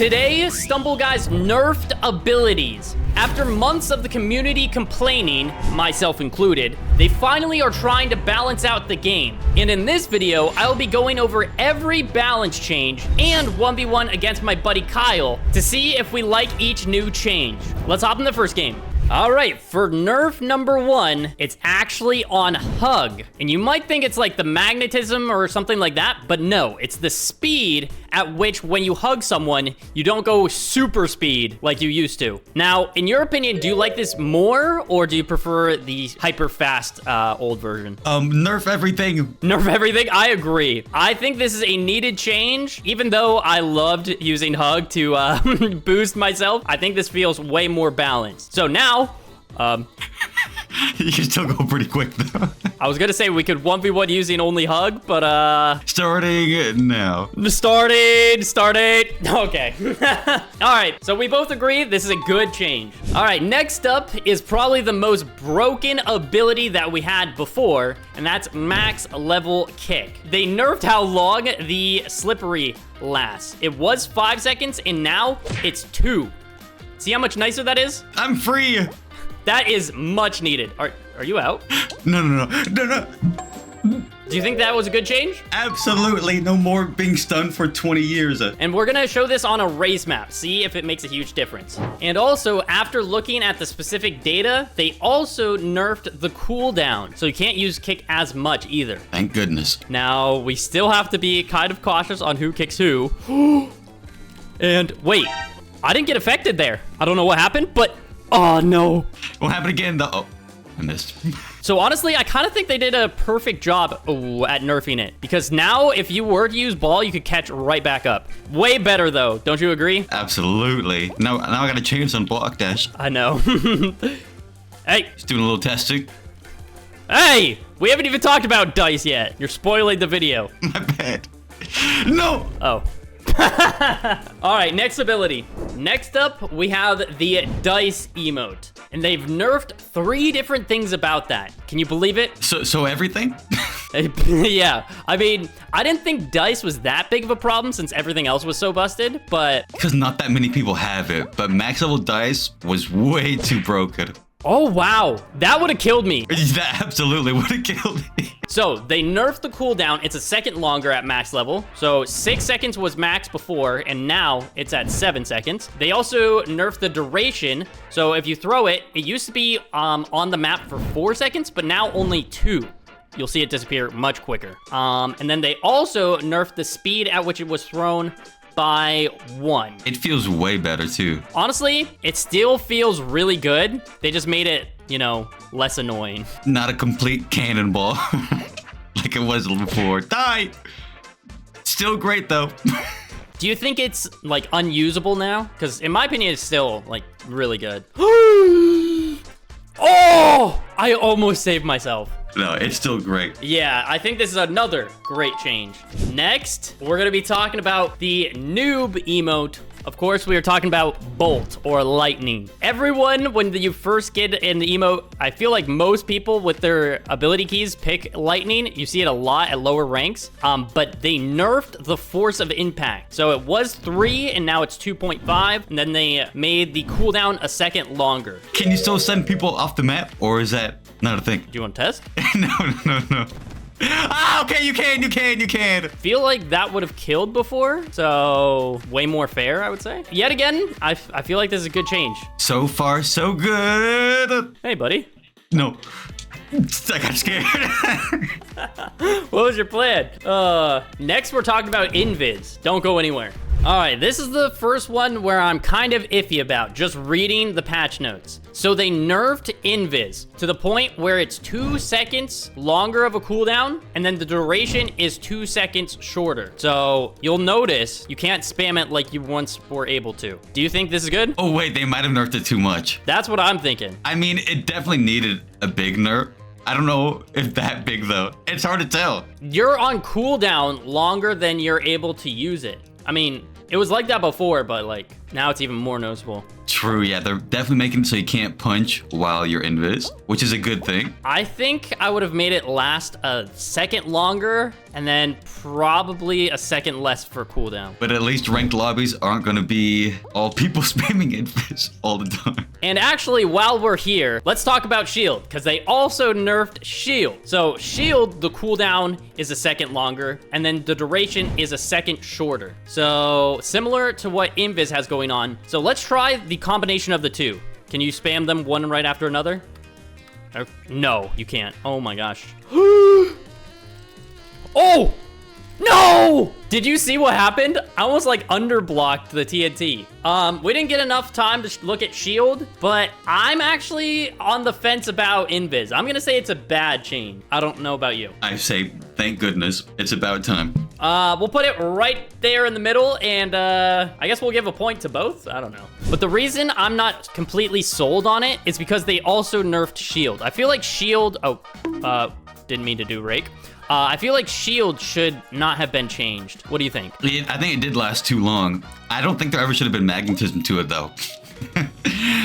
Today, Stumble Guys nerfed abilities. After months of the community complaining, myself included, they finally are trying to balance out the game. And in this video, I'll be going over every balance change and 1v1 against my buddy Kyle to see if we like each new change. Let's hop in the first game. All right, for nerf number 1, it's actually on hug. And you might think it's like the magnetism or something like that, but no, it's the speed at which when you hug someone, you don't go super speed like you used to. Now, in your opinion, do you like this more or do you prefer the hyper fast old version? Nerf everything. Nerf everything? I agree. I think this is a needed change. Even though I loved using hug to boost myself, I think this feels way more balanced. So now, you can still go pretty quick though. I was gonna say we could 1v1 using only hug, but starting now. Starting. Okay. All right, so we both agree this is a good change. All right, next up is probably the most broken ability that we had before, and that's max level kick. They nerfed how long the slippery lasts. It was 5 seconds, and now it's 2. See how much nicer that is? I'm free. That is much needed. Are you out? No. Do you think that was a good change? Absolutely. No more being stunned for 20 years. And we're gonna show this on a race map, see if it makes a huge difference. And also, after looking at the specific data, they also nerfed the cooldown, so you can't use kick as much either. Thank goodness. Now, we still have to be kind of cautious on who kicks who. And wait, I didn't get affected there. I don't know what happened, but oh no. What happened again? Oh, I missed. So honestly, I kind of think they did a perfect job at nerfing it. Because now, if you were to use ball, you could catch right back up. Way better though, don't you agree? Absolutely. Now I gotta change on block dash. I know. Hey. Just doing a little testing. Hey, we haven't even talked about dice yet. You're spoiling the video. My bad. No. Oh. All right, next ability. Next up, we have the dice emote. And they've nerfed 3 different things about that. Can you believe it? So everything? Yeah. I mean, I didn't think dice was that big of a problem since everything else was so busted, but... Because not that many people have it, but max level dice was way too broken. Oh, wow. That would have killed me. That absolutely would have killed me. So they nerfed the cooldown. It's a second longer at max level. So 6 seconds was max before, and now it's at 7 seconds. They also nerfed the duration. So if you throw it, it used to be on the map for 4 seconds, but now only 2. You'll see it disappear much quicker. And then they also nerfed the speed at which it was thrown by 1. It feels way better too. Honestly, it still feels really good. They just made it, you know, less annoying. Not a complete cannonball like it was before. Die! Still great though. Do you think it's like unusable now? Because in my opinion, it's still like really good. Oh, I almost saved myself. No, it's still great. Yeah, I think this is another great change. Next, we're gonna be talking about the noob emote. Of course, we are talking about Bolt or Lightning. Everyone, when you first get an emote, I feel like most people with their ability keys pick Lightning. You see it a lot at lower ranks, but they nerfed the force of impact. So it was 3 and now it's 2.5, and then they made the cooldown a second longer. Can you still send people off the map, or is that not a thing? Do you want to test? No. Ah, okay, you can. Feel like that would have killed before, so way more fair, I would say. Yet again, I feel like this is a good change. So far, so good. Hey, buddy. No. I got scared. What was your plan? Next, we're talking about invis. Don't go anywhere. All right, this is the first one where I'm kind of iffy about, just reading the patch notes. So they nerfed invis to the point where it's 2 seconds longer of a cooldown, and then the duration is 2 seconds shorter. So you'll notice you can't spam it like you once were able to. Do you think this is good? Oh wait, they might have nerfed it too much. That's what I'm thinking. I mean, it definitely needed a big nerf. I don't know if that big though. It's hard to tell. You're on cooldown longer than you're able to use it. I mean, It was like that before, but like now it's even more noticeable. True, yeah, they're definitely making it so you can't punch while you're invis, which is a good thing. I think I would have made it last a second longer and then probably a second less for cooldown. But at least ranked lobbies aren't going to be all people spamming invis all the time. And actually, while we're here, let's talk about shield, because they also nerfed shield. So shield, the cooldown is a second longer, and then the duration is a second shorter. So similar to what invis has going on. So let's try the combination of the two. Can you spam them one right after another? No, you can't. Oh my gosh. Oh! No! Did you see what happened? I almost like underblocked the TNT. We didn't get enough time to look at shield, but I'm actually on the fence about invis. I'm gonna say it's a bad change. I don't know about you. I say, thank goodness, it's about time. We'll put it right there in the middle, and I guess we'll give a point to both. I don't know. But the reason I'm not completely sold on it is because they also nerfed shield. I feel like shield, didn't mean to do rake. I feel like shield should not have been changed. What do you think? I think it did last too long. I don't think there ever should have been magnetism to it, though.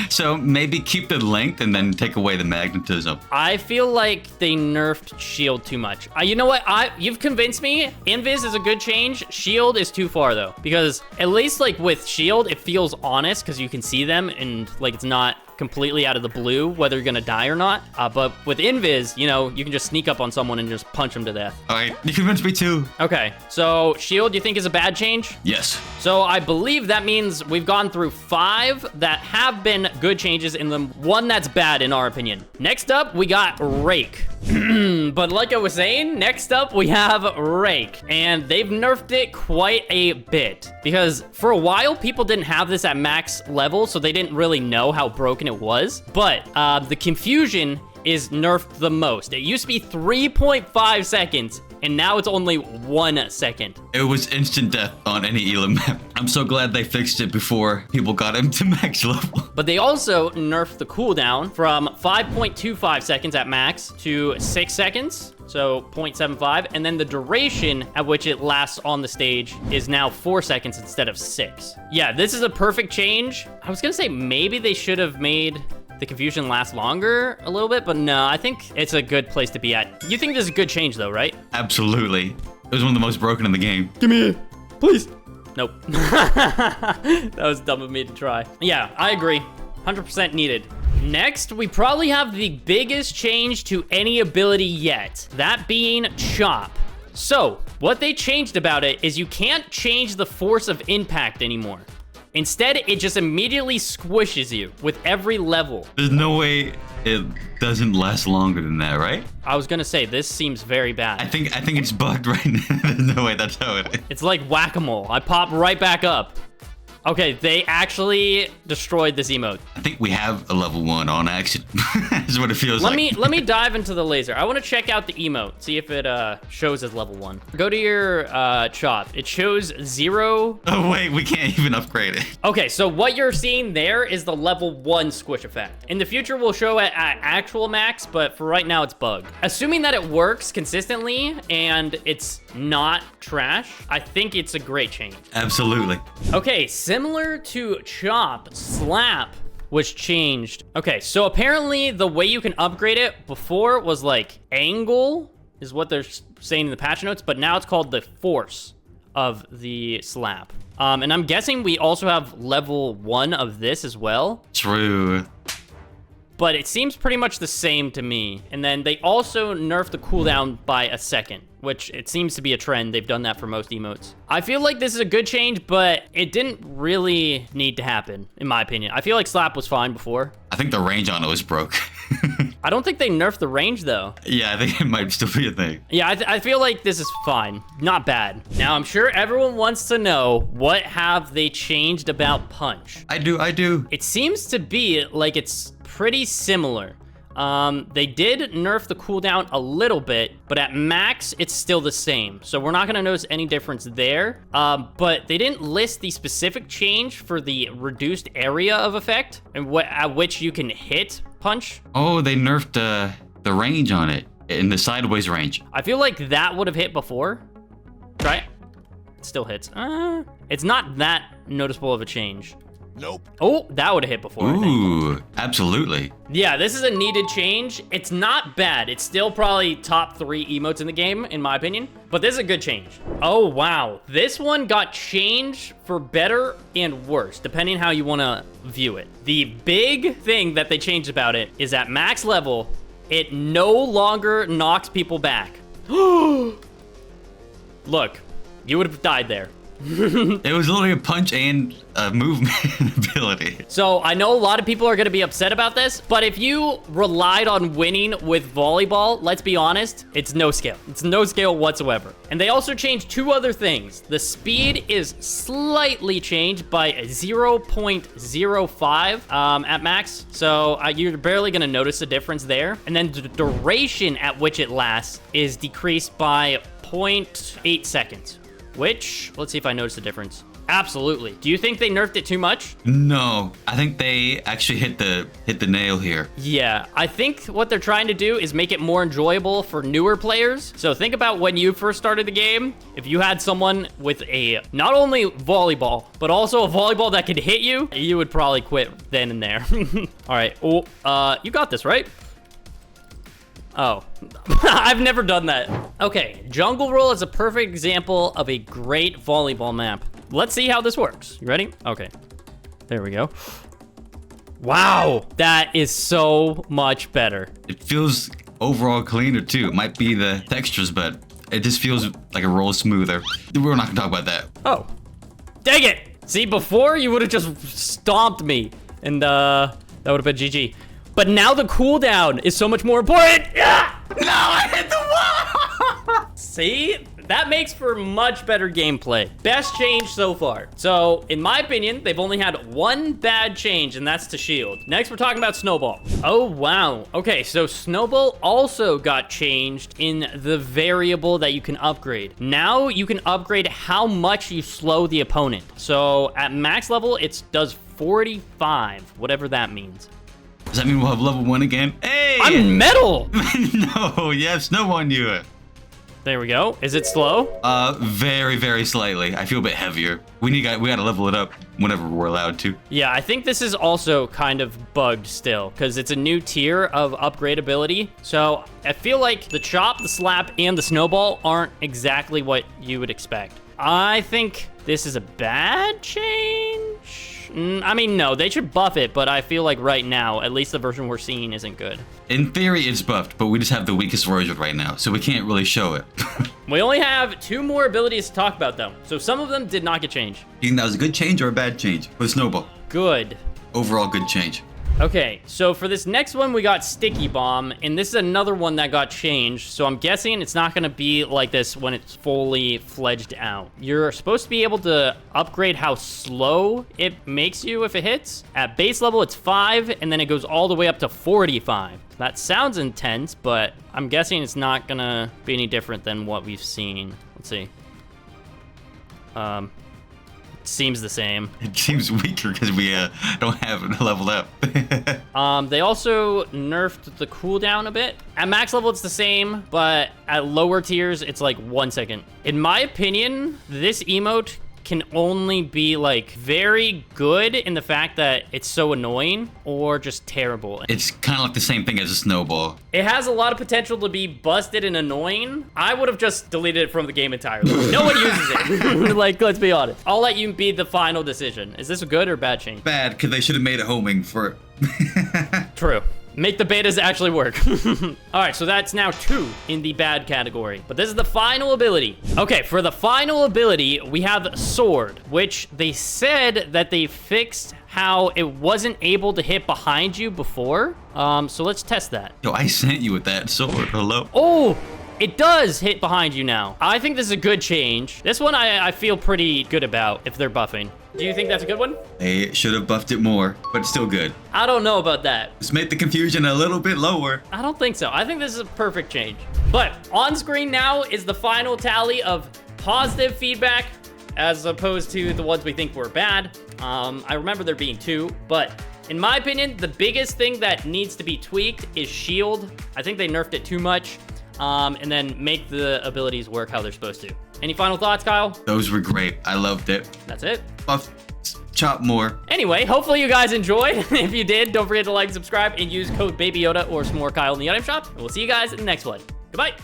So maybe keep the length and then take away the magnetism. I feel like they nerfed shield too much. You know what? You've convinced me. Invis is a good change. Shield is too far, though. Because at least, like, with shield, it feels honest because you can see them and, like, it's not completely out of the blue whether you're gonna die or not. But with invis, you know, you can just sneak up on someone and just punch them to death. All right, you convinced me too. Okay, so shield you think is a bad change? Yes. So I believe that means we've gone through 5 that have been good changes and the one that's bad in our opinion. Next up, we got rake. But like I was saying, next up we have rake, and they've nerfed it quite a bit because for a while people didn't have this at max level, so they didn't really know how broken it was. But the confusion is nerfed the most. It used to be 3.5 seconds, and now it's only 1 second. It was instant death on any Elam map. I'm so glad they fixed it before people got him to max level. But they also nerfed the cooldown from 5.25 seconds at max to 6 seconds, so 0.75, and then the duration at which it lasts on the stage is now 4 seconds instead of 6. Yeah, this is a perfect change. I was gonna say maybe they should have made the confusion last longer a little bit, but no, I think it's a good place to be at. You think this is a good change though, right? Absolutely. It was one of the most broken in the game. Give me it, please. Nope. That was dumb of me to try. Yeah, I agree. 100% needed. Next, we probably have the biggest change to any ability yet, that being chop. So, what they changed about it is you can't change the force of impact anymore. Instead, it just immediately squishes you with every level. There's no way it doesn't last longer than that, right? I was gonna say, this seems very bad. I think it's bugged right now. There's no way that's how it is. It's like whack-a-mole. I pop right back up. Okay, they actually destroyed this emote. I think we have a level 1 on accident. That's what it feels Let like. me dive into the laser. I want to check out the emote, see if it shows as level 1. Go to your chop. It shows 0. Oh wait, we can't even upgrade it. Okay, so what you're seeing there is the level 1 squish effect. In the future, we'll show it at actual max, but for right now, it's bugged. Assuming that it works consistently and it's not trash, I think it's a great change. Absolutely. Okay, similar to chop, slap was changed. Okay, so apparently the way you can upgrade it before was like angle is what they're saying in the patch notes, but now it's called the force of the slap. And I'm guessing we also have level 1 of this as well. True. But it seems pretty much the same to me. And then they also nerfed the cooldown by a second, which it seems to be a trend. They've done that for most emotes. I feel like this is a good change, but it didn't really need to happen, in my opinion. I feel like slap was fine before. I think the range on it was broke. I don't think they nerfed the range, though. Yeah, I think it might still be a thing. Yeah, I feel like this is fine. Not bad. Now, I'm sure everyone wants to know, what have they changed about punch? I do. It seems to be like it's pretty similar. They did nerf the cooldown a little bit, but at max, it's still the same. So we're not gonna notice any difference there. But they didn't list the specific change for the reduced area of effect and at which you can hit punch. Oh, they nerfed the range on it in the sideways range. I feel like that would have hit before. Try it. still hits. It's not that noticeable of a change. Nope. Oh, that would have hit before, I think. Ooh, absolutely. Yeah, this is a needed change. It's not bad. It's still probably top 3 emotes in the game, in my opinion. But this is a good change. Oh, wow. This one got changed for better and worse, depending how you want to view it. The big thing that they changed about it is at max level, it no longer knocks people back. Look, you would have died there. It was literally a punch and a movement ability. So I know a lot of people are going to be upset about this, but if you relied on winning with volleyball, let's be honest, it's no scale. It's no scale whatsoever. And they also changed 2 other things. The speed is slightly changed by 0.05 at max. So you're barely going to notice a difference there. And then the duration at which it lasts is decreased by 0.8 seconds. Which, let's see if I notice a difference. Absolutely. Do you think they nerfed it too much? No, I think they actually hit the nail here. Yeah, I think what they're trying to do is make it more enjoyable for newer players. So think about when you first started the game. If you had someone with a not only volleyball, but also a volleyball that could hit you, you would probably quit then and there. All right. Oh, you got this, right? Oh, I've never done that. Okay, Jungle Roll is a perfect example of a great volleyball map. Let's see how this works. You ready? Okay, there we go. Wow, that is so much better. It feels overall cleaner too. It might be the textures, but it just feels like a roll smoother. We're not gonna talk about that. Oh, dang it. See, before you would have just stomped me and that would have been GG. But now the cooldown is so much more important. Yeah! No, I hit the wall! See? That makes for much better gameplay. Best change so far. So, in my opinion, they've only had 1 bad change, and that's to shield. Next, we're talking about Snowball. Oh, wow. Okay, so Snowball also got changed in the variable that you can upgrade. Now, you can upgrade how much you slow the opponent. So, at max level, it does 45, whatever that means. Does that mean we'll have level 1 again? Hey! I'm metal! No, you have snow on you. There we go. Is it slow? Very, very slightly. I feel a bit heavier. We gotta level it up whenever we're allowed to. Yeah, I think this is also kind of bugged still, because it's a new tier of upgradability. So I feel like the chop, the slap, and the snowball aren't exactly what you would expect. I think this is a bad change. I mean, no, they should buff it, but I feel like right now, at least the version we're seeing isn't good. In theory, it's buffed, but we just have the weakest version right now, so we can't really show it. We only have 2 more abilities to talk about, though. So some of them did not get changed. You think that was a good change or a bad change for the snowball? Good. Overall, good change. Okay, so for this next one, we got Sticky Bomb, and this is another one that got changed, so I'm guessing it's not going to be like this when it's fully fledged out. You're supposed to be able to upgrade how slow it makes you if it hits. At base level, it's 5, and then it goes all the way up to 45. That sounds intense, but I'm guessing it's not going to be any different than what we've seen. Let's see. Seems the same. It seems weaker because we don't have it leveled up. They also nerfed the cooldown a bit. At max level, it's the same, but at lower tiers, it's like 1 second. In my opinion, this emote can only be like very good in the fact that it's so annoying or just terrible. It's kind of like the same thing as a snowball. It has a lot of potential to be busted and annoying. I would have just deleted it from the game entirely. No one uses it. Like, let's be honest. I'll let you be the final decision. Is this a good or bad change? Bad, because they should have made a homing for it. True. Make the betas actually work. All right, so that's now 2 in the bad category. But this is the final ability. Okay, for the final ability, we have Sword, which they said that they fixed how it wasn't able to hit behind you before. So let's test that. Yo, I sent you with that sword. Hello? Oh, it does hit behind you now. I think this is a good change. This one I feel pretty good about if they're buffing. Do you think that's a good one? They should have buffed it more, but it's still good. I don't know about that. Let's make the confusion a little bit lower. I don't think so. I think this is a perfect change. But on screen now is the final tally of positive feedback as opposed to the ones we think were bad. I remember there being 2, but in my opinion, the biggest thing that needs to be tweaked is shield. I think they nerfed it too much. and then make the abilities work how they're supposed to. Any final thoughts, Kyle? Those were great. I loved it. That's it. Buff, chop more. Anyway, hopefully you guys enjoyed. If you did, don't forget to like, subscribe, and use code BabyYoda or some more Kyle in the item shop. And we'll see you guys in the next one. Goodbye.